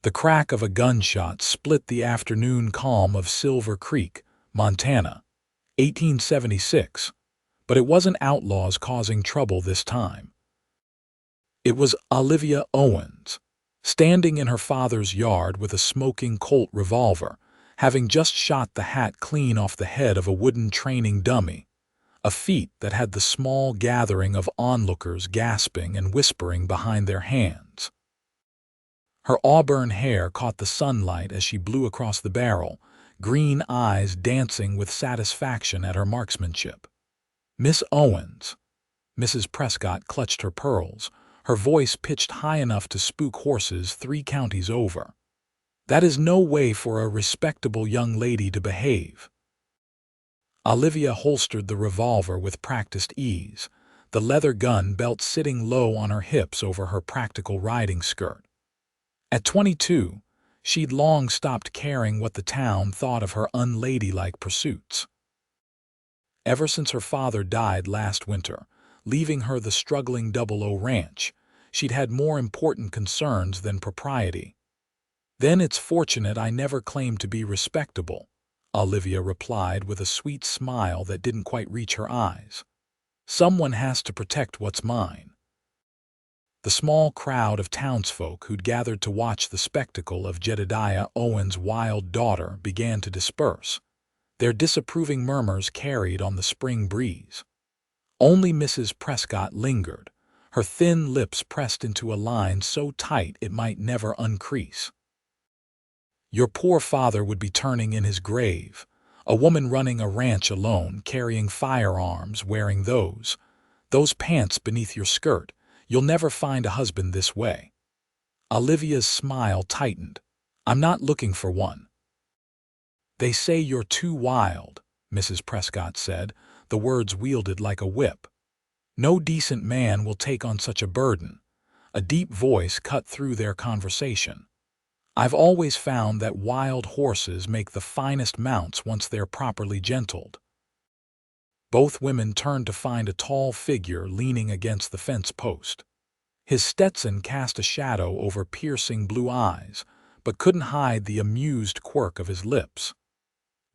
The crack of a gunshot split the afternoon calm of Silver Creek, Montana, 1876, but it wasn't outlaws causing trouble this time. It was Olivia Owens, standing in her father's yard with a smoking Colt revolver, having just shot the hat clean off the head of a wooden training dummy, a feat that had the small gathering of onlookers gasping and whispering behind their hands. Her auburn hair caught the sunlight as she blew across the barrel, green eyes dancing with satisfaction at her marksmanship. "Miss Owens." Mrs. Prescott clutched her pearls, her voice pitched high enough to spook horses 3 counties over. "That is no way for a respectable young lady to behave." Olivia holstered the revolver with practiced ease, the leather gun belt sitting low on her hips over her practical riding skirt. At 22, she'd long stopped caring what the town thought of her unladylike pursuits. Ever since her father died last winter, leaving her the struggling 00 ranch, she'd had more important concerns than propriety. "Then it's fortunate I never claimed to be respectable," Olivia replied with a sweet smile that didn't quite reach her eyes. "Someone has to protect what's mine." The small crowd of townsfolk who'd gathered to watch the spectacle of Jedediah Owens' wild daughter began to disperse, their disapproving murmurs carried on the spring breeze. Only Mrs. Prescott lingered, her thin lips pressed into a line so tight it might never uncrease. "Your poor father would be turning in his grave, a woman running a ranch alone, carrying firearms, wearing those pants beneath your skirt. You'll never find a husband this way." Olivia's smile tightened. "I'm not looking for one." "They say you're too wild," Mrs. Prescott said, the words wielded like a whip. "No decent man will take on such a burden." A deep voice cut through their conversation. "I've always found that wild horses make the finest mounts once they're properly gentled." Both women turned to find a tall figure leaning against the fence post. His Stetson cast a shadow over piercing blue eyes, but couldn't hide the amused quirk of his lips.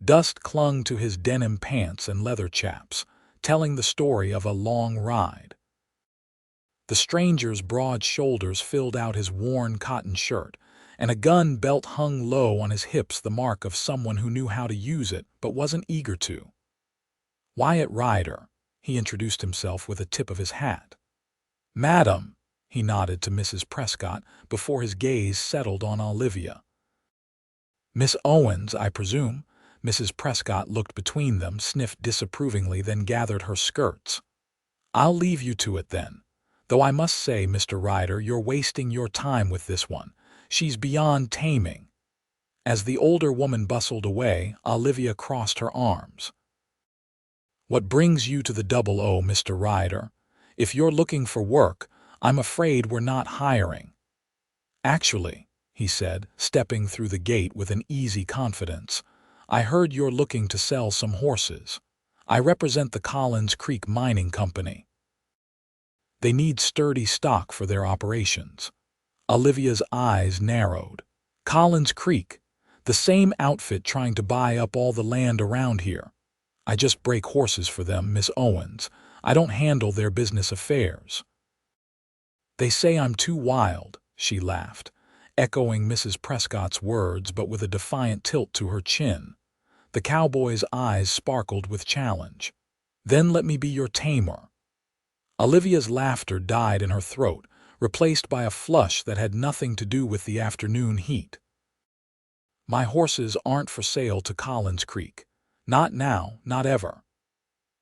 Dust clung to his denim pants and leather chaps, telling the story of a long ride. The stranger's broad shoulders filled out his worn cotton shirt, and a gun belt hung low on his hips, the mark of someone who knew how to use it but wasn't eager to. "Wyatt Ryder," he introduced himself with a tip of his hat. "Madam," he nodded to Mrs. Prescott before his gaze settled on Olivia. "Miss Owens, I presume?" Mrs. Prescott looked between them, sniffed disapprovingly, then gathered her skirts. "I'll leave you to it then. Though I must say, Mr. Ryder, you're wasting your time with this one. She's beyond taming." As the older woman bustled away, Olivia crossed her arms. "What brings you to the 00, Mr. Ryder? If you're looking for work, I'm afraid we're not hiring." "Actually," he said, stepping through the gate with an easy confidence, "I heard you're looking to sell some horses. I represent the Collins Creek Mining Company. They need sturdy stock for their operations." Olivia's eyes narrowed. "Collins Creek, the same outfit trying to buy up all the land around here. I just break horses for them, Miss Owens. I don't handle their business affairs." "They say I'm too wild," she laughed, echoing Mrs. Prescott's words but with a defiant tilt to her chin. The cowboy's eyes sparkled with challenge. "Then let me be your tamer." Olivia's laughter died in her throat, replaced by a flush that had nothing to do with the afternoon heat. "My horses aren't for sale to Collins Creek. Not now, not ever."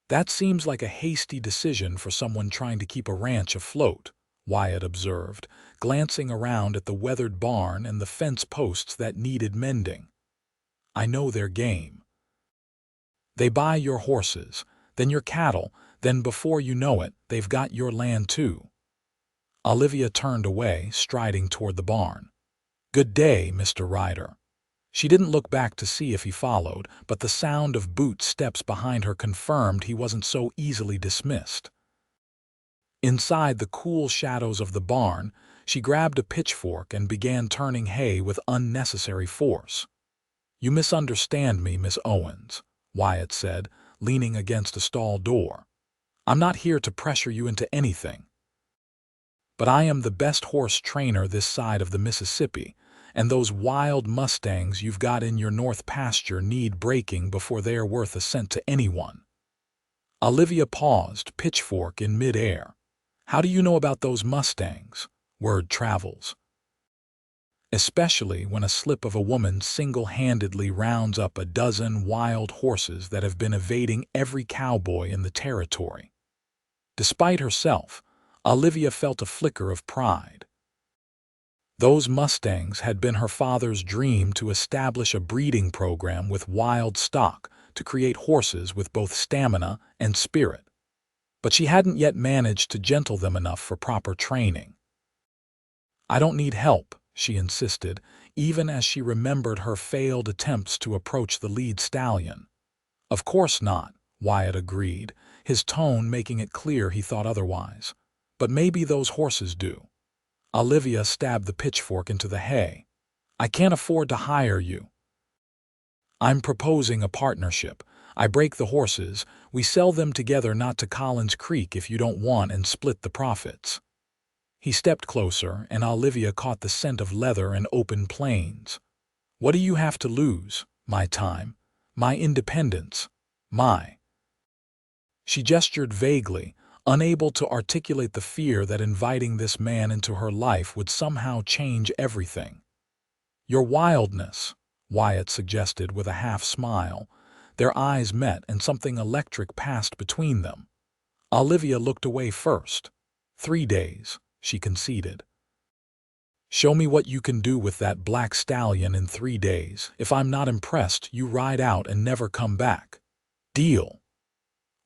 "That seems like a hasty decision for someone trying to keep a ranch afloat," Wyatt observed, glancing around at the weathered barn and the fence posts that needed mending. "I know their game. They buy your horses, then your cattle, then before you know it, they've got your land too." Olivia turned away, striding toward the barn. "Good day, Mr. Ryder." She didn't look back to see if he followed, but the sound of boot steps behind her confirmed he wasn't so easily dismissed. Inside the cool shadows of the barn, She grabbed a pitchfork and began turning hay with unnecessary force. "You misunderstand me, Miss Owens," Wyatt said, leaning against a stall door. "I'm not here to pressure you into anything. But I am the best horse trainer this side of the Mississippi, and those wild mustangs you've got in your north pasture need breaking before they are worth a cent to anyone." Olivia paused, pitchfork in midair. "How do you know about those mustangs?" Word travels. "Especially when a slip of a woman single-handedly rounds up a dozen wild horses that have been evading every cowboy in the territory." Despite herself, Olivia felt a flicker of pride. Those mustangs had been her father's dream to establish a breeding program with wild stock to create horses with both stamina and spirit. But she hadn't yet managed to gentle them enough for proper training. "I don't need help," she insisted, even as she remembered her failed attempts to approach the lead stallion. "Of course not," Wyatt agreed, his tone making it clear he thought otherwise. "But maybe those horses do." Olivia stabbed the pitchfork into the hay. "I can't afford to hire you. I'm proposing a partnership. I break the horses, we sell them together not to Collins Creek if you don't want, and split the profits." He stepped closer, and Olivia caught the scent of leather and open plains. "What do you have to lose? My time, my independence, my—" She gestured vaguely, unable to articulate the fear that inviting this man into her life would somehow change everything. "Your wildness," Wyatt suggested with a half-smile. Their eyes met, and something electric passed between them. Olivia looked away first. 3 days, she conceded. "Show me what you can do with that black stallion in 3 days. If I'm not impressed, you ride out and never come back. Deal?"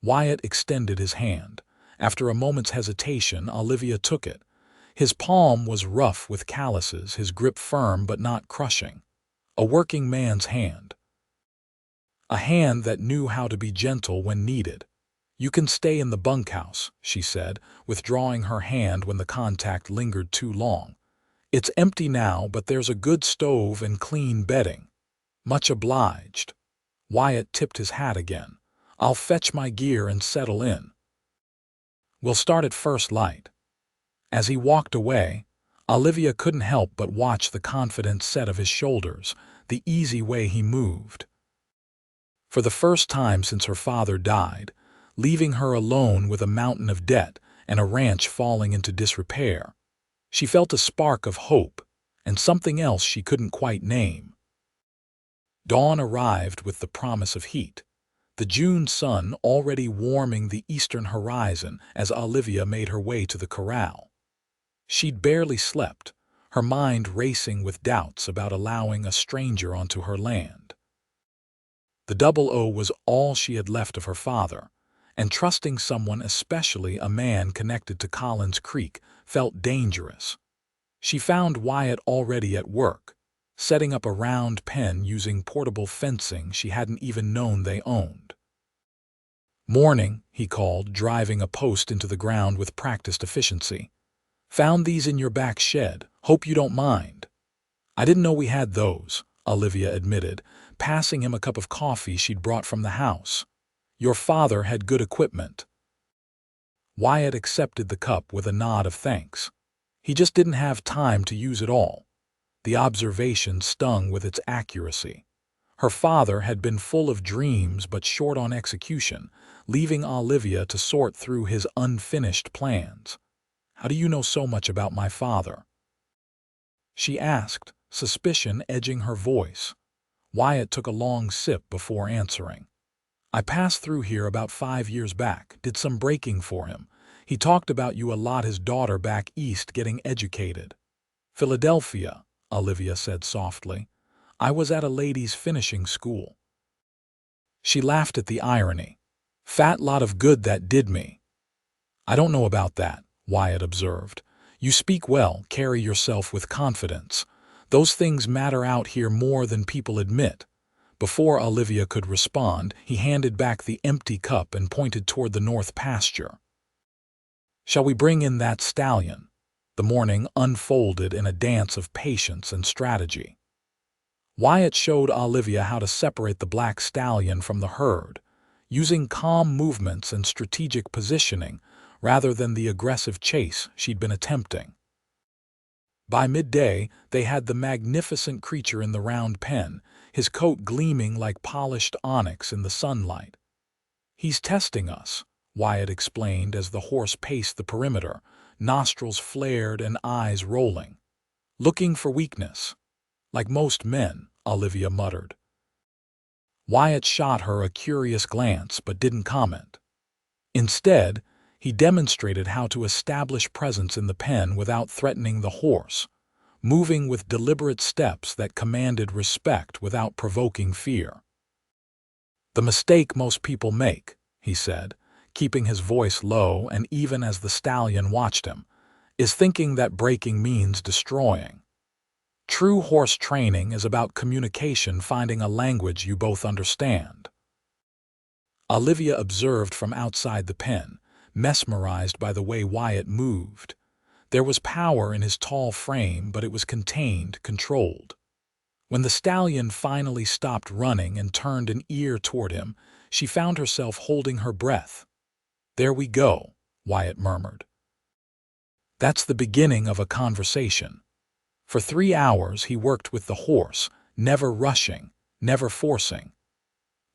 Wyatt extended his hand. After a moment's hesitation, Olivia took it. His palm was rough with calluses, his grip firm but not crushing. A working man's hand. A hand that knew how to be gentle when needed. "You can stay in the bunkhouse," she said, withdrawing her hand when the contact lingered too long. "It's empty now, but there's a good stove and clean bedding." "Much obliged." Wyatt tipped his hat again. "I'll fetch my gear and settle in. We'll start at first light." As he walked away, Olivia couldn't help but watch the confident set of his shoulders, the easy way he moved. For the first time since her father died, leaving her alone with a mountain of debt and a ranch falling into disrepair, she felt a spark of hope and something else she couldn't quite name. Dawn arrived with the promise of heat, the June sun already warming the eastern horizon as Olivia made her way to the corral. She'd barely slept, her mind racing with doubts about allowing a stranger onto her land. The 00 was all she had left of her father, and trusting someone, especially a man connected to Collins Creek, felt dangerous. She found Wyatt already at work, setting up a round pen using portable fencing she hadn't even known they owned. "Morning," he called, driving a post into the ground with practiced efficiency. "Found these in your back shed. Hope you don't mind." "I didn't know we had those," Olivia admitted, passing him a cup of coffee she'd brought from the house. "Your father had good equipment." Wyatt accepted the cup with a nod of thanks. He just didn't have time to use it all. The observation stung with its accuracy. Her father had been full of dreams but short on execution, leaving Olivia to sort through his unfinished plans. "How do you know so much about my father?" she asked, suspicion edging her voice. Wyatt took a long sip before answering. "I passed through here about 5 years back, did some breaking for him. He talked about you a lot, his daughter back east getting educated." "Philadelphia," Olivia said softly. "I was at a ladies' finishing school." She laughed at the irony. "Fat lot of good that did me." "I don't know about that," Wyatt observed. "You speak well, carry yourself with confidence. Those things matter out here more than people admit." Before Olivia could respond, he handed back the empty cup and pointed toward the north pasture. "Shall we bring in that stallion?" The morning unfolded in a dance of patience and strategy. Wyatt showed Olivia how to separate the black stallion from the herd, using calm movements and strategic positioning rather than the aggressive chase she'd been attempting. By midday, they had the magnificent creature in the round pen, his coat gleaming like polished onyx in the sunlight. "He's testing us," Wyatt explained as the horse paced the perimeter, nostrils flared and eyes rolling. "Looking for weakness." "Like most men," Olivia muttered. Wyatt shot her a curious glance but didn't comment. Instead, he demonstrated how to establish presence in the pen without threatening the horse, moving with deliberate steps that commanded respect without provoking fear. "The mistake most people make," he said, keeping his voice low and even as the stallion watched him, "is thinking that breaking means destroying. True horse training is about communication, finding a language you both understand." Olivia observed from outside the pen, mesmerized by the way Wyatt moved. There was power in his tall frame, but it was contained, controlled. When the stallion finally stopped running and turned an ear toward him, she found herself holding her breath. "There we go," Wyatt murmured. "That's the beginning of a conversation." For 3 hours he worked with the horse, never rushing, never forcing.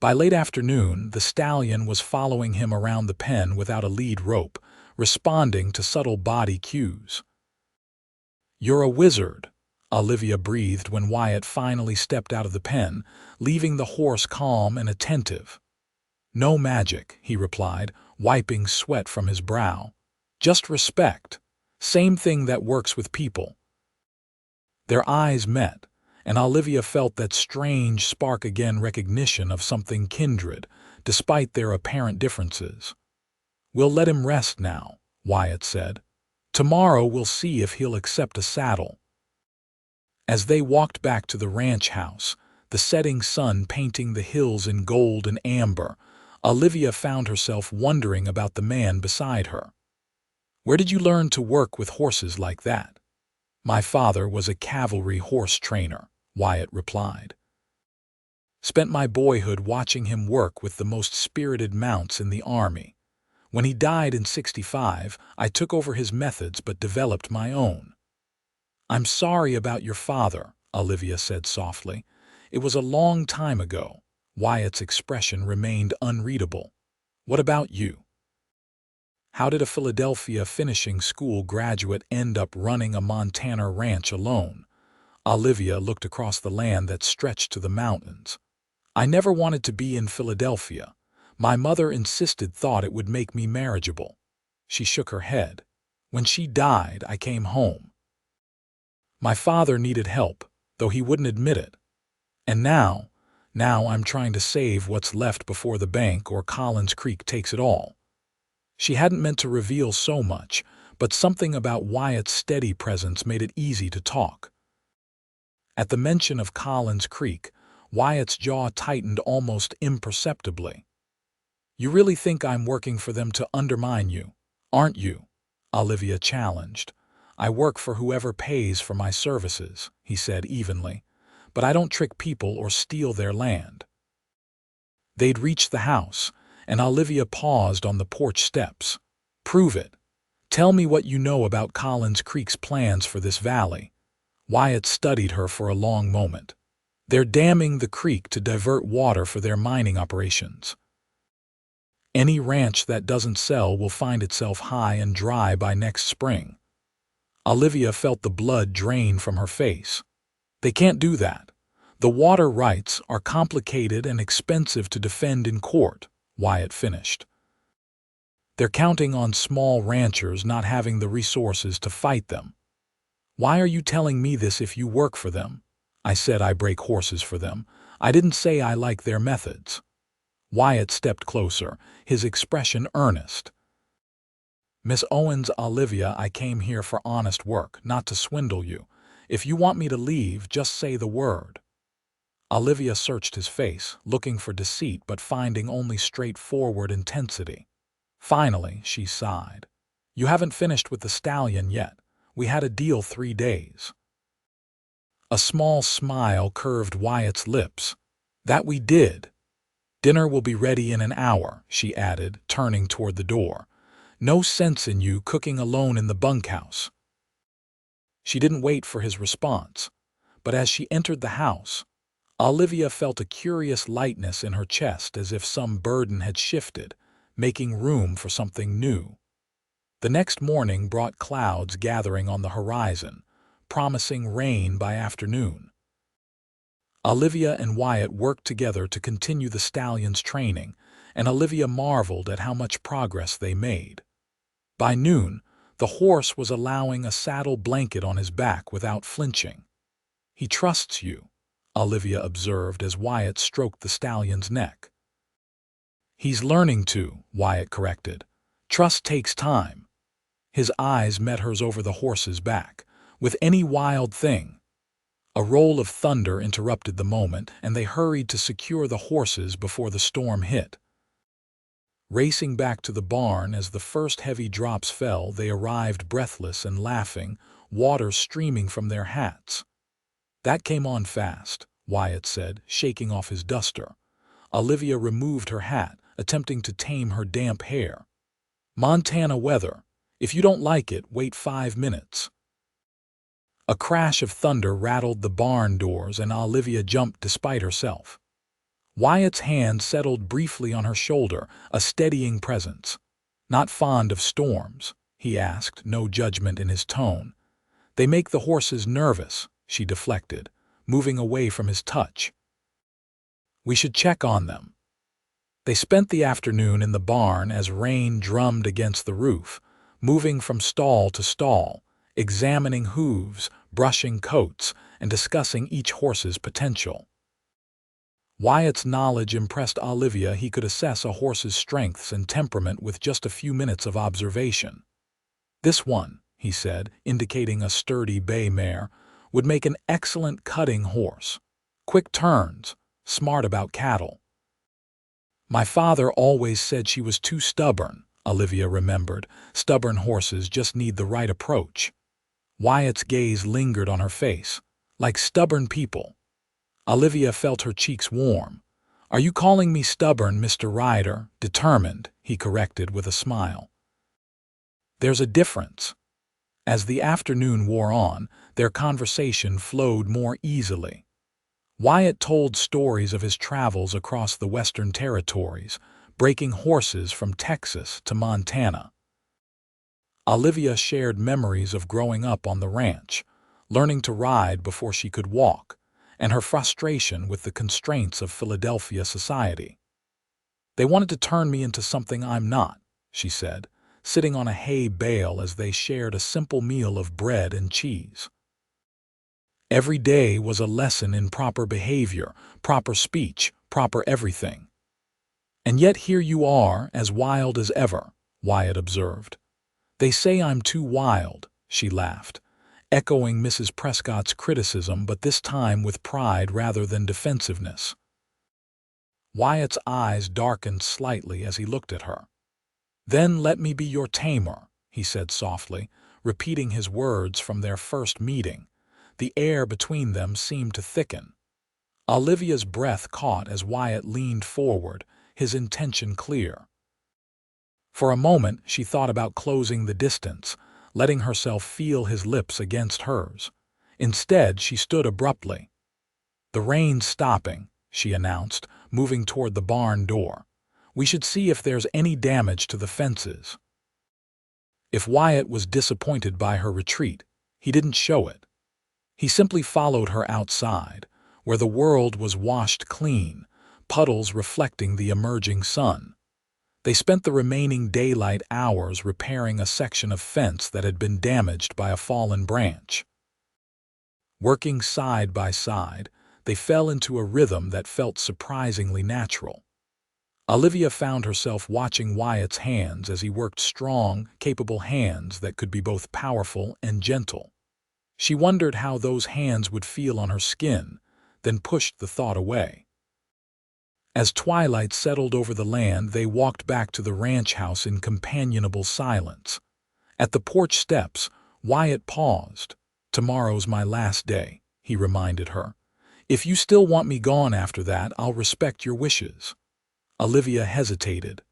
By late afternoon, the stallion was following him around the pen without a lead rope, responding to subtle body cues. "You're a wizard," Olivia breathed when Wyatt finally stepped out of the pen, leaving the horse calm and attentive. "No magic," he replied, wiping sweat from his brow. "Just respect. Same thing that works with people." Their eyes met, and Olivia felt that strange spark again, recognition of something kindred, despite their apparent differences. "We'll let him rest now," Wyatt said. "Tomorrow we'll see if he'll accept a saddle." As they walked back to the ranch house, the setting sun painting the hills in gold and amber, Olivia found herself wondering about the man beside her. "Where did you learn to work with horses like that?" "My father was a cavalry horse trainer," Wyatt replied. "Spent my boyhood watching him work with the most spirited mounts in the army. When he died in '65, I took over his methods but developed my own." "I'm sorry about your father," Olivia said softly. "It was a long time ago." Wyatt's expression remained unreadable. "What about you? How did a Philadelphia finishing school graduate end up running a Montana ranch alone?" Olivia looked across the land that stretched to the mountains. "I never wanted to be in Philadelphia. My mother insisted, thought it would make me marriageable." She shook her head. "When she died, I came home. My father needed help, though he wouldn't admit it. And now I'm trying to save what's left before the bank or Collins Creek takes it all." She hadn't meant to reveal so much, but something about Wyatt's steady presence made it easy to talk. At the mention of Collins Creek, Wyatt's jaw tightened almost imperceptibly. "You really think I'm working for them to undermine you, aren't you?" Olivia challenged. "I work for whoever pays for my services," he said evenly, "but I don't trick people or steal their land." They'd reached the house, and Olivia paused on the porch steps. "Prove it. Tell me what you know about Collins Creek's plans for this valley." Wyatt studied her for a long moment. "They're damming the creek to divert water for their mining operations. Any ranch that doesn't sell will find itself high and dry by next spring." Olivia felt the blood drain from her face. "They can't do that. The water rights are complicated and expensive to defend in court," Wyatt finished. "They're counting on small ranchers not having the resources to fight them." "Why are you telling me this if you work for them?" "I said I break horses for them. I didn't say I like their methods." Wyatt stepped closer, his expression earnest. "Miss Owens, Olivia, I came here for honest work, not to swindle you. If you want me to leave, just say the word." Olivia searched his face, looking for deceit but finding only straightforward intensity. Finally, she sighed. "You haven't finished with the stallion yet. We had a deal 3 days. A small smile curved Wyatt's lips. That we did. Dinner will be ready in an hour, she added, turning toward the door. No sense in you cooking alone in the bunkhouse. She didn't wait for his response, but as she entered the house, Olivia felt a curious lightness in her chest as if some burden had shifted, making room for something new. The next morning brought clouds gathering on the horizon, promising rain by afternoon. Olivia and Wyatt worked together to continue the stallion's training, and Olivia marveled at how much progress they made. By noon, the horse was allowing a saddle blanket on his back without flinching. He trusts you, Olivia observed as Wyatt stroked the stallion's neck. He's learning to, Wyatt corrected. Trust takes time. His eyes met hers over the horse's back. With any wild thing. A roll of thunder interrupted the moment, and they hurried to secure the horses before the storm hit. Racing back to the barn as the first heavy drops fell, they arrived breathless and laughing, water streaming from their hats. That came on fast, Wyatt said, shaking off his duster. Olivia removed her hat, attempting to tame her damp hair. Montana weather. If you don't like it, wait 5 minutes. A crash of thunder rattled the barn doors, and Olivia jumped despite herself. Wyatt's hand settled briefly on her shoulder, a steadying presence. Not fond of storms, he asked, no judgment in his tone. They make the horses nervous, she deflected, moving away from his touch. We should check on them. They spent the afternoon in the barn as rain drummed against the roof, moving from stall to stall, examining hooves, brushing coats, and discussing each horse's potential. Wyatt's knowledge impressed Olivia. He could assess a horse's strengths and temperament with just a few minutes of observation. This one, he said, indicating a sturdy bay mare, would make an excellent cutting horse. Quick turns, smart about cattle. My father always said she was too stubborn, Olivia remembered. Stubborn horses just need the right approach. Wyatt's gaze lingered on her face. Like stubborn people. Olivia felt her cheeks warm. Are you calling me stubborn, Mr. Ryder? Determined, he corrected with a smile. There's a difference. As the afternoon wore on, their conversation flowed more easily. Wyatt told stories of his travels across the Western Territories, breaking horses from Texas to Montana. Olivia shared memories of growing up on the ranch, learning to ride before she could walk, and her frustration with the constraints of Philadelphia society. They wanted to turn me into something I'm not, she said, sitting on a hay bale as they shared a simple meal of bread and cheese. Every day was a lesson in proper behavior, proper speech, proper everything. And yet here you are, as wild as ever, Wyatt observed. They say I'm too wild, she laughed, echoing Mrs. Prescott's criticism, but this time with pride rather than defensiveness. Wyatt's eyes darkened slightly as he looked at her. Then let me be your tamer, he said softly, repeating his words from their first meeting. The air between them seemed to thicken. Olivia's breath caught as Wyatt leaned forward, his intention clear. For a moment she thought about closing the distance, letting herself feel his lips against hers. Instead, she stood abruptly. The rain's stopping, she announced, moving toward the barn door. We should see if there's any damage to the fences. If Wyatt was disappointed by her retreat, he didn't show it. He simply followed her outside, where the world was washed clean, puddles reflecting the emerging sun. They spent the remaining daylight hours repairing a section of fence that had been damaged by a fallen branch. Working side by side, they fell into a rhythm that felt surprisingly natural. Olivia found herself watching Wyatt's hands as he worked strong, capable hands that could be both powerful and gentle. She wondered how those hands would feel on her skin, then pushed the thought away. As twilight settled over the land, they walked back to the ranch house in companionable silence. At the porch steps, Wyatt paused. "Tomorrow's my last day," he reminded her. "If you still want me gone after that, I'll respect your wishes." Olivia hesitated.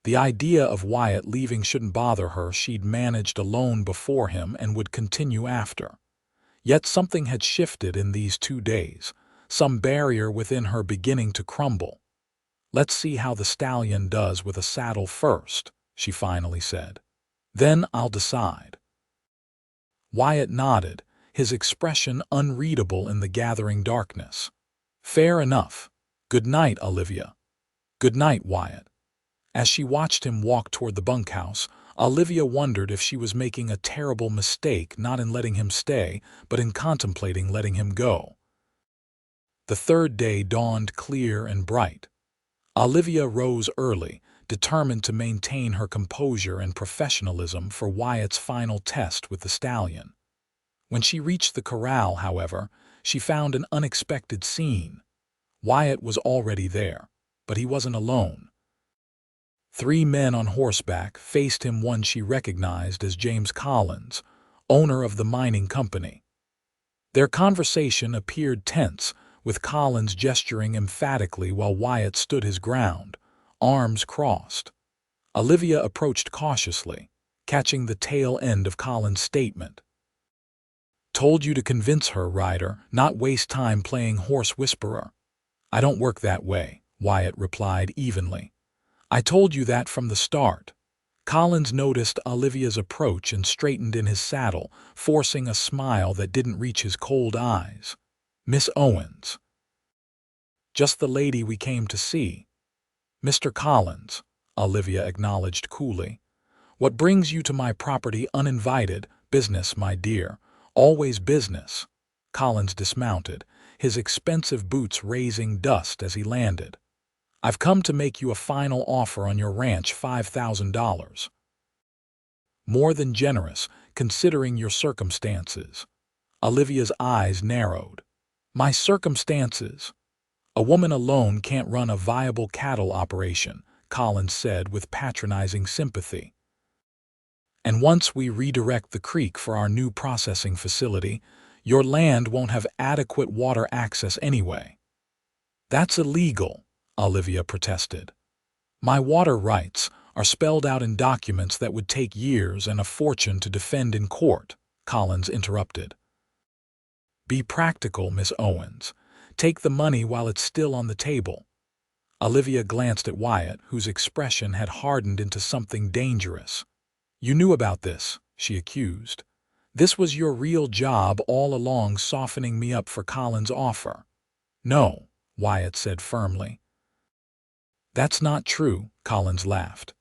The idea of Wyatt leaving shouldn't bother her. She'd managed alone before him and would continue after. Yet something had shifted in these 2 days, some barrier within her beginning to crumble. "Let's see how the stallion does with a saddle first," she finally said. "Then I'll decide." Wyatt nodded, his expression unreadable in the gathering darkness. "Fair enough. Good night, Olivia." "Good night, Wyatt." As she watched him walk toward the bunkhouse, Olivia wondered if she was making a terrible mistake not in letting him stay, but in contemplating letting him go. The third day dawned clear and bright. Olivia rose early, determined to maintain her composure and professionalism for Wyatt's final test with the stallion. When she reached the corral, however, she found an unexpected scene. Wyatt was already there, but he wasn't alone. 3 men on horseback faced him, one she recognized as James Collins, owner of the mining company. Their conversation appeared tense, with Collins gesturing emphatically while Wyatt stood his ground, arms crossed. Olivia approached cautiously, catching the tail end of Collins' statement. "Told you to convince her, Ryder, not waste time playing horse whisperer." "I don't work that way," Wyatt replied evenly. "I told you that from the start." Collins noticed Olivia's approach and straightened in his saddle, forcing a smile that didn't reach his cold eyes. "Miss Owens." "Just the lady we came to see." "Mr. Collins," Olivia acknowledged coolly. "What brings you to my property uninvited? Business, my dear. Always business." Collins dismounted, his expensive boots raising dust as he landed. "I've come to make you a final offer on your ranch, $5,000. More than generous, considering your circumstances." Olivia's eyes narrowed. "My circumstances?" "A woman alone can't run a viable cattle operation," Collins said with patronizing sympathy. "And once we redirect the creek for our new processing facility, your land won't have adequate water access anyway." "That's illegal," Olivia protested. "My water rights are spelled out in documents that would take years and a fortune to defend in court," Collins interrupted. "Be practical, Miss Owens. Take the money while it's still on the table." Olivia glanced at Wyatt, whose expression had hardened into something dangerous. "You knew about this," she accused. "This was your real job all along, softening me up for Collins' offer." "No," Wyatt said firmly. "That's not true," Collins laughed.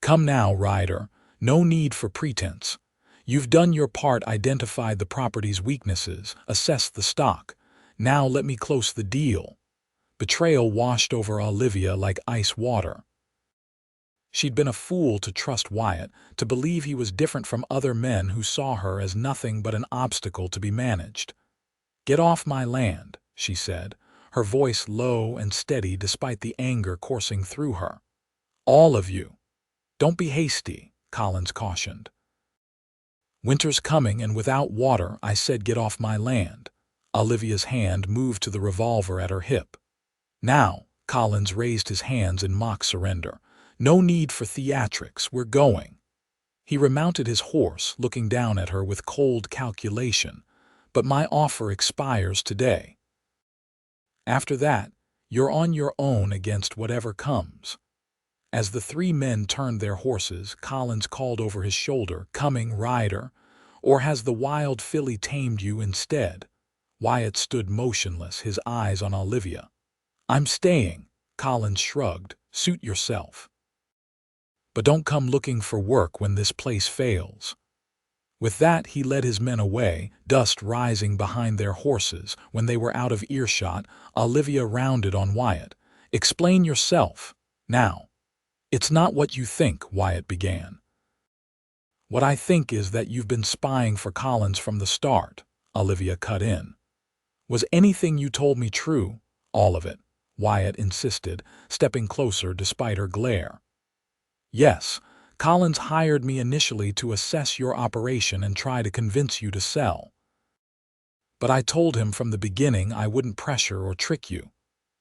"Come now, Ryder. No need for pretense. You've done your part, identified the property's weaknesses, assessed the stock. Now let me close the deal." Betrayal washed over Olivia like ice water. She'd been a fool to trust Wyatt, to believe he was different from other men who saw her as nothing but an obstacle to be managed. "Get off my land," she said, her voice low and steady despite the anger coursing through her. "All of you." "Don't be hasty," Collins cautioned. "Winter's coming, and without water, I said get off my land." Olivia's hand moved to the revolver at her hip. "Now," Collins raised his hands in mock surrender. "No need for theatrics, we're going." He remounted his horse, looking down at her with cold calculation. "But my offer expires today. After that, you're on your own against whatever comes." As the 3 men turned their horses, Collins called over his shoulder, "Coming, Ryder? Or has the wild filly tamed you instead?" Wyatt stood motionless, his eyes on Olivia. "I'm staying," Collins shrugged. "Suit yourself. But don't come looking for work when this place fails." With that, he led his men away, dust rising behind their horses. When they were out of earshot, Olivia rounded on Wyatt. "Explain yourself, now." "It's not what you think," Wyatt began. "What I think is that you've been spying for Collins from the start," Olivia cut in. "Was anything you told me true?" "All of it," Wyatt insisted, stepping closer despite her glare. "Yes," Collins hired me initially to assess your operation and try to convince you to sell. But I told him from the beginning I wouldn't pressure or trick you.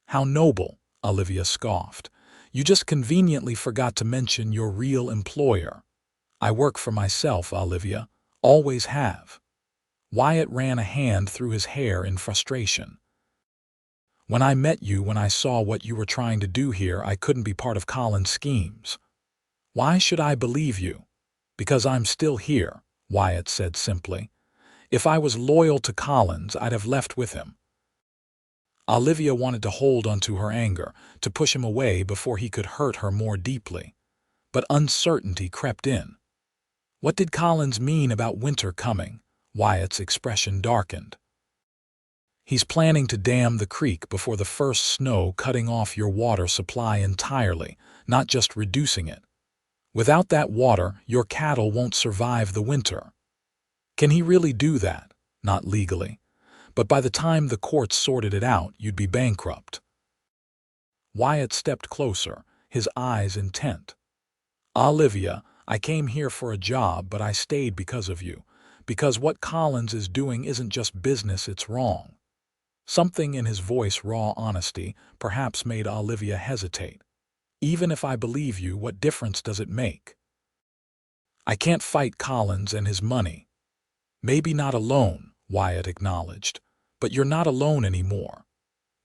How noble, Olivia scoffed. You just conveniently forgot to mention your real employer. I work for myself, Olivia. Always have. Wyatt ran a hand through his hair in frustration. When I met you, when I saw what you were trying to do here, I couldn't be part of Collins' schemes. Why should I believe you? Because I'm still here, Wyatt said simply. If I was loyal to Collins, I'd have left with him. Olivia wanted to hold onto her anger, to push him away before he could hurt her more deeply. But uncertainty crept in. What did Collins mean about winter coming? Wyatt's expression darkened. He's planning to dam the creek before the first snow, cutting off your water supply entirely, not just reducing it. Without that water, your cattle won't survive the winter. Can he really do that? Not legally. But by the time the courts sorted it out, you'd be bankrupt. Wyatt stepped closer, his eyes intent. Olivia, I came here for a job, but I stayed because of you. Because what Collins is doing isn't just business, it's wrong. Something in his voice, raw honesty, perhaps made Olivia hesitate. Even if I believe you, what difference does it make? I can't fight Collins and his money. Maybe not alone, Wyatt acknowledged, but you're not alone anymore.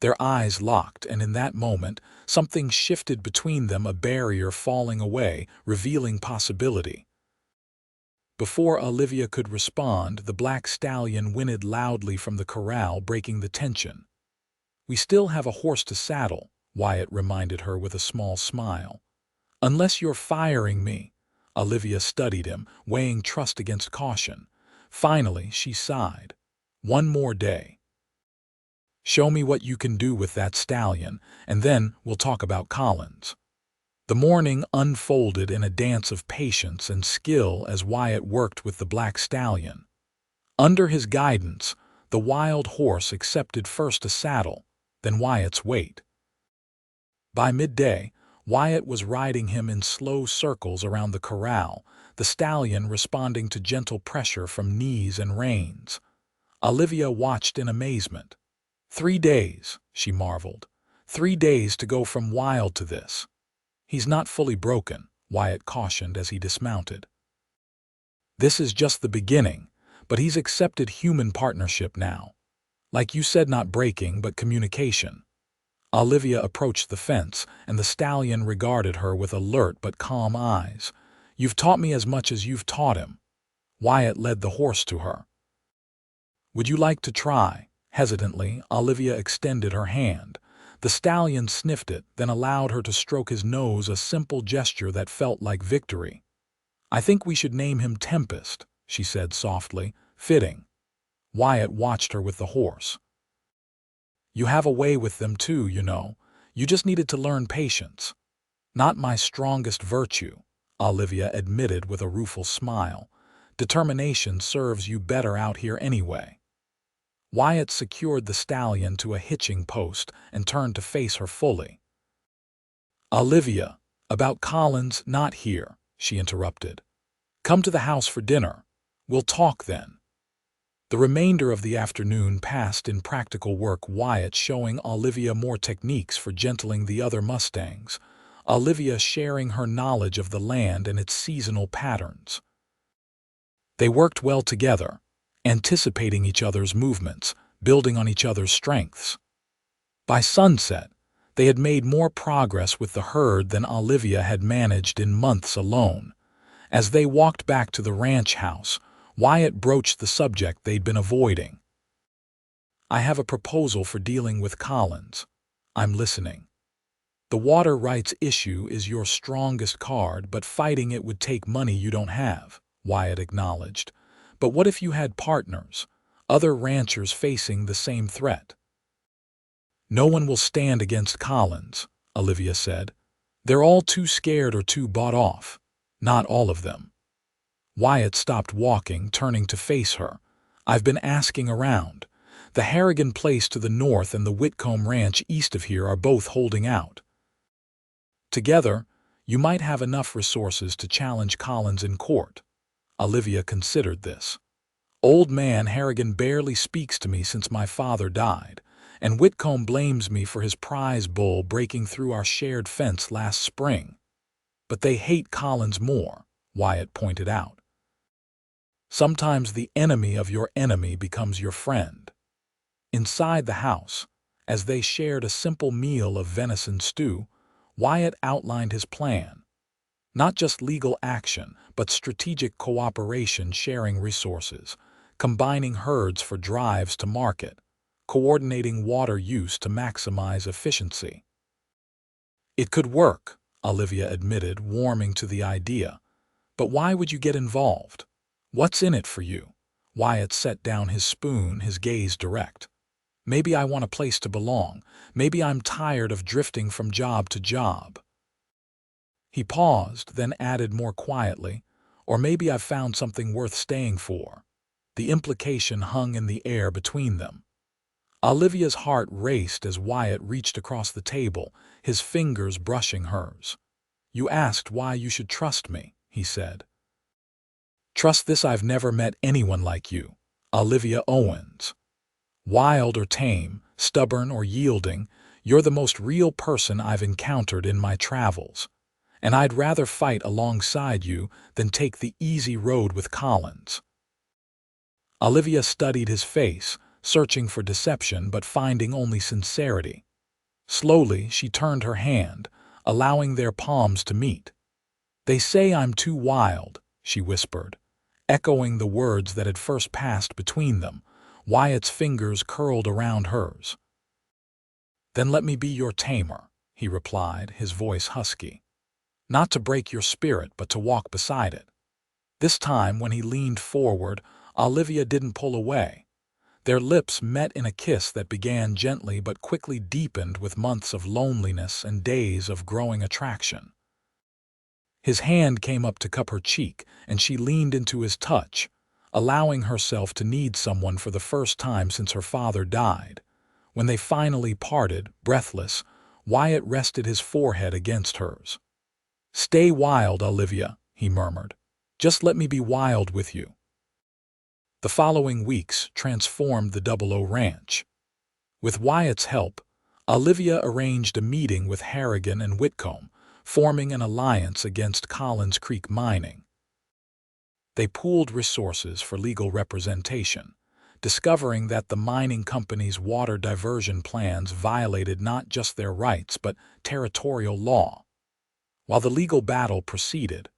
Their eyes locked, and in that moment, something shifted between them, a barrier falling away, revealing possibility. Before Olivia could respond, the black stallion whinnied loudly from the corral, breaking the tension. We still have a horse to saddle, Wyatt reminded her with a small smile. Unless you're firing me. Olivia studied him, weighing trust against caution. Finally, she sighed. One more day. Show me what you can do with that stallion, and then we'll talk about Collins. The morning unfolded in a dance of patience and skill as Wyatt worked with the black stallion. Under his guidance, the wild horse accepted first a saddle, then Wyatt's weight. By midday, Wyatt was riding him in slow circles around the corral, the stallion responding to gentle pressure from knees and reins. Olivia watched in amazement. 3 days, she marveled. 3 days to go from wild to this. He's not fully broken, Wyatt cautioned as he dismounted. This is just the beginning, but he's accepted human partnership now. Like you said, not breaking, but communication. Olivia approached the fence, and the stallion regarded her with alert but calm eyes. You've taught me as much as you've taught him. Wyatt led the horse to her. Would you like to try? Hesitantly, Olivia extended her hand. The stallion sniffed it, then allowed her to stroke his nose, a simple gesture that felt like victory. I think we should name him Tempest, she said softly. Fitting. Wyatt watched her with the horse. You have a way with them too, you know. You just needed to learn patience. Not my strongest virtue, Olivia admitted with a rueful smile. Determination serves you better out here anyway. Wyatt secured the stallion to a hitching post and turned to face her fully. Olivia, about Collins, not here, she interrupted. Come to the house for dinner. We'll talk then. The remainder of the afternoon passed in practical work, Wyatt showing Olivia more techniques for gentling the other Mustangs, Olivia sharing her knowledge of the land and its seasonal patterns. They worked well together, anticipating each other's movements, building on each other's strengths. By sunset, they had made more progress with the herd than Olivia had managed in months alone. As they walked back to the ranch house, Wyatt broached the subject they'd been avoiding. I have a proposal for dealing with Collins. I'm listening. The water rights issue is your strongest card, but fighting it would take money you don't have, Wyatt acknowledged. But what if you had partners, other ranchers facing the same threat? No one will stand against Collins, Olivia said. They're all too scared or too bought off. Not all of them. Wyatt stopped walking, turning to face her. I've been asking around. The Harrigan place to the north and the Whitcomb ranch east of here are both holding out. Together, You might have enough resources to challenge Collins in court. Olivia considered this. Old man Harrigan barely speaks to me since my father died, and Whitcomb blames me for his prize bull breaking through our shared fence last spring. But they hate Collins more, Wyatt pointed out. Sometimes the enemy of your enemy becomes your friend. Inside the house, as they shared a simple meal of venison stew, Wyatt outlined his plan. Not just legal action, but strategic cooperation, sharing resources, combining herds for drives to market, coordinating water use to maximize efficiency. It could work, Olivia admitted, warming to the idea. But why would you get involved? What's in it for you? Wyatt set down his spoon, his gaze direct. Maybe I want a place to belong. Maybe I'm tired of drifting from job to job. He paused, then added more quietly, or maybe I've found something worth staying for. The implication hung in the air between them. Olivia's heart raced as Wyatt reached across the table, his fingers brushing hers. You asked why you should trust me, he said. Trust this: I've never met anyone like you, Olivia Owens. Wild or tame, stubborn or yielding, you're the most real person I've encountered in my travels. And I'd rather fight alongside you than take the easy road with Collins. Olivia studied his face, searching for deception but finding only sincerity. Slowly, she turned her hand, allowing their palms to meet. They say I'm too wild, she whispered, echoing the words that had first passed between them. Wyatt's fingers curled around hers. Then let me be your tamer, he replied, his voice husky. Not to break your spirit, but to walk beside it. This time, when he leaned forward, Olivia didn't pull away. Their lips met in a kiss that began gently but quickly deepened with months of loneliness and days of growing attraction. His hand came up to cup her cheek, and she leaned into his touch, allowing herself to need someone for the first time since her father died. When they finally parted, breathless, Wyatt rested his forehead against hers. Stay wild, Olivia, he murmured. Just let me be wild with you. The following weeks transformed the 00 Ranch. With Wyatt's help, Olivia arranged a meeting with Harrigan and Whitcomb, forming an alliance against Collins Creek mining. They pooled resources for legal representation, discovering that the mining company's water diversion plans violated not just their rights but territorial law. While the legal battle proceeded,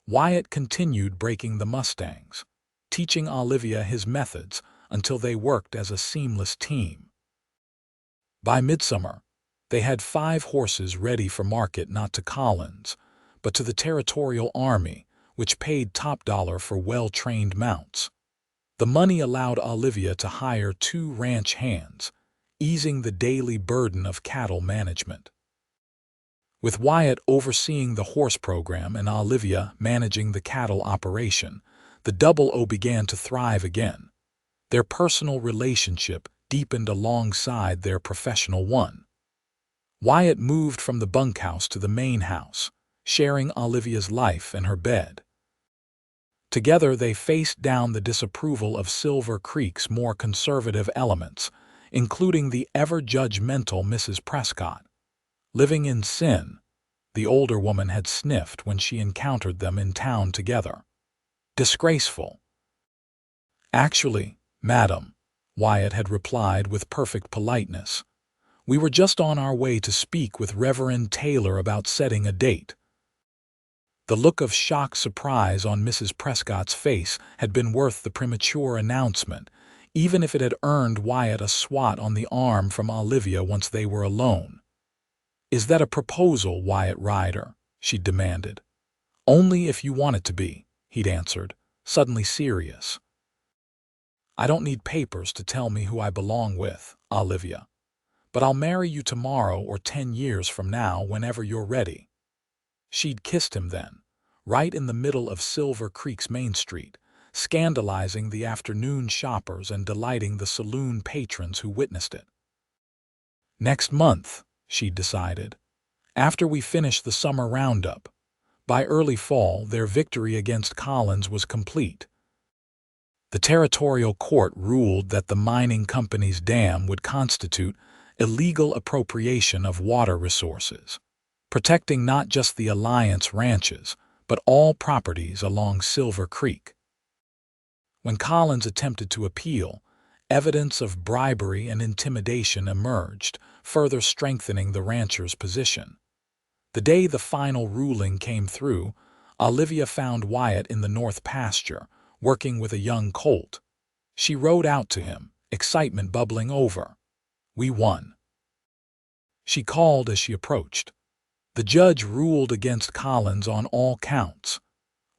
Wyatt continued breaking the Mustangs, teaching Olivia his methods until they worked as a seamless team. By midsummer, they had 5 horses ready for market, not to Collins, but to the Territorial Army, which paid top dollar for well-trained mounts. The money allowed Olivia to hire 2 ranch hands, easing the daily burden of cattle management. With Wyatt overseeing the horse program and Olivia managing the cattle operation, the 00 began to thrive again. Their personal relationship deepened alongside their professional one. Wyatt moved from the bunkhouse to the main house, sharing Olivia's life and her bed. Together they faced down the disapproval of Silver Creek's more conservative elements, including the ever-judgmental Mrs. Prescott. Living in sin, the older woman had sniffed when she encountered them in town together. Disgraceful. Actually, madam, Wyatt had replied with perfect politeness, we were just on our way to speak with Reverend Taylor about setting a date. The look of shocked surprise on Mrs. Prescott's face had been worth the premature announcement, even if it had earned Wyatt a swat on the arm from Olivia once they were alone. Is that a proposal, Wyatt Ryder? She demanded. Only if you want it to be, he'd answered, suddenly serious. I don't need papers to tell me who I belong with, Olivia. But I'll marry you tomorrow or 10 years from now, whenever you're ready. She'd kissed him then, right in the middle of Silver Creek's Main Street, scandalizing the afternoon shoppers and delighting the saloon patrons who witnessed it. Next month, she'd decided, after we finish the summer roundup, By early fall, their victory against Collins was complete. The territorial court ruled that the mining company's dam would constitute illegal appropriation of water resources, protecting not just the Alliance ranches, but all properties along Silver Creek. When Collins attempted to appeal, evidence of bribery and intimidation emerged, further strengthening the rancher's position. The day the final ruling came through, Olivia found Wyatt in the north pasture, working with a young colt. She rode out to him, excitement bubbling over. "We won," she called as she approached. The judge ruled against Collins on all counts.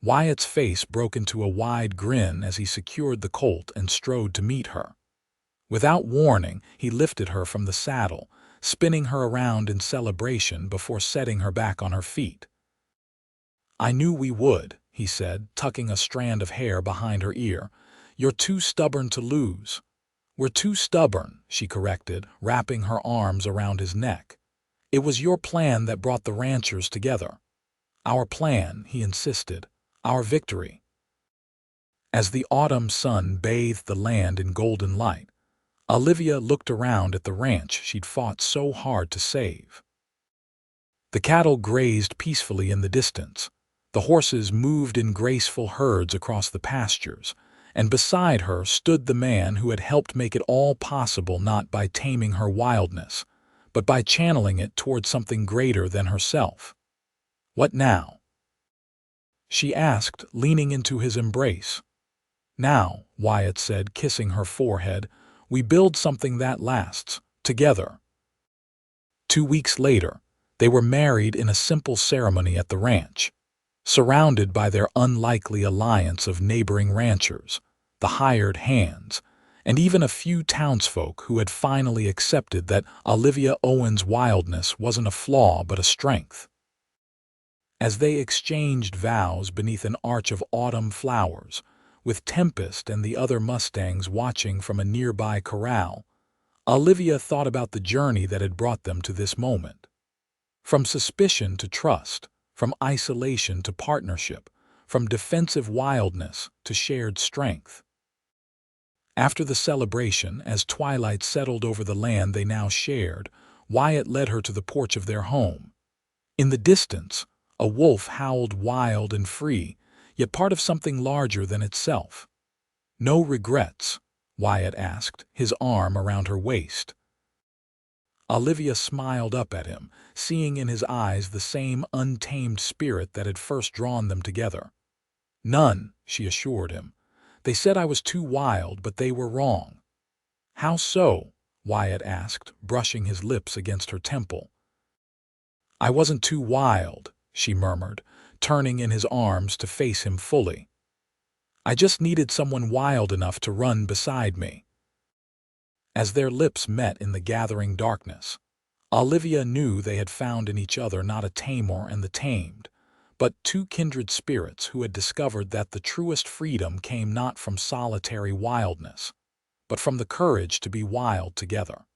Wyatt's face broke into a wide grin as he secured the colt and strode to meet her. Without warning, he lifted her from the saddle, spinning her around in celebration before setting her back on her feet. "I knew we would," he said, tucking a strand of hair behind her ear. "You're too stubborn to lose." "We're too stubborn," she corrected, wrapping her arms around his neck. "It was your plan that brought the ranchers together." "Our plan," he insisted. "Our victory." As the autumn sun bathed the land in golden light, Olivia looked around at the ranch she'd fought so hard to save. The cattle grazed peacefully in the distance. The horses moved in graceful herds across the pastures, and beside her stood the man who had helped make it all possible, not by taming her wildness, but by channeling it toward something greater than herself. "What now?" she asked, leaning into his embrace. "Now," Wyatt said, kissing her forehead, "we build something that lasts, together." 2 weeks later, they were married in a simple ceremony at the ranch, surrounded by their unlikely alliance of neighboring ranchers, the hired hands, and even a few townsfolk who had finally accepted that Olivia Owens' wildness wasn't a flaw but a strength. As they exchanged vows beneath an arch of autumn flowers, with Tempest and the other Mustangs watching from a nearby corral, Olivia thought about the journey that had brought them to this moment. From suspicion to trust, from isolation to partnership, from defensive wildness to shared strength. After the celebration, as twilight settled over the land they now shared, Wyatt led her to the porch of their home. In the distance, a wolf howled wild and free, yet part of something larger than itself. "No regrets?" Wyatt asked, his arm around her waist. Olivia smiled up at him, seeing in his eyes the same untamed spirit that had first drawn them together. "None," she assured him. "They said I was too wild, but they were wrong." "How so?" Wyatt asked, brushing his lips against her temple. "I wasn't too wild," she murmured, turning in his arms to face him fully. "I just needed someone wild enough to run beside me." As their lips met in the gathering darkness, Olivia knew they had found in each other not a tamer and the tamed, but two kindred spirits who had discovered that the truest freedom came not from solitary wildness, but from the courage to be wild together.